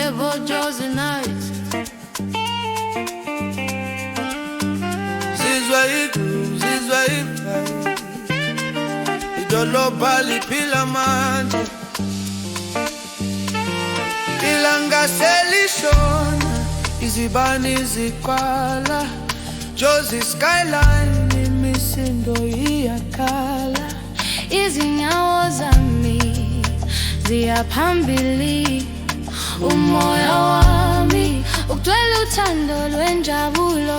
Yebo Jozi night Zizwa iku, zizwa ipai Idoloba liphila manje Ilanga selishona Izibani zikwala Jozi skyline imisindo iyakhala Izinyawo zami ziyaphambili Umoya wami ugcwele uthando lwenjabulo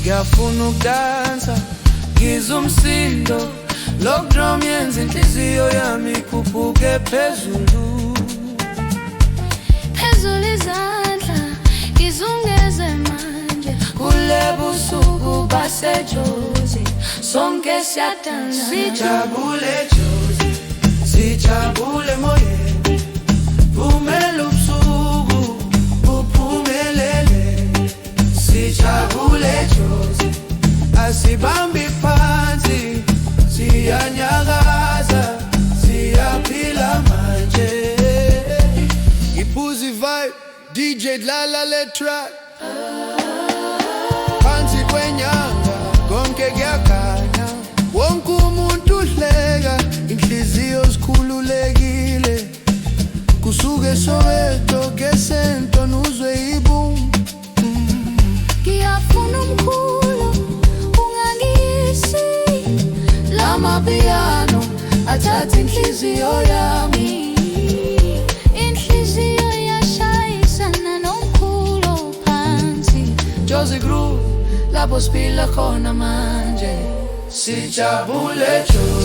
Ngiyafuna ukudansa ngizwa umsindo Lock drum yenza inhliziyo yami ikhuphuke phezulu Phezulu izandla ngizungeze manje Kule busuku baseJozi sonke siyadansa Sijabule Jozi, sijabule moyeni Vumela ubusuku, buphumelele Sijabule Jozi, asibambi phansi Siyanyakaza, siyaphila manje Iphuzi vibe, DJ dlala le track Phansi kwenyanga, konke kuyakhanya Wonke umuntu uhleka, inhliziyo zikhululekile Kusuke Soweto, ngeSenton uzwe iboom Ngiyafuna umkhulu, ungangiyisi Lamapiano, athatha inhliziyo yami Inhliziyo iyashayisana nomkhulu phansi Jozi Groove, lapho siphila khona manje Sijabule Jozi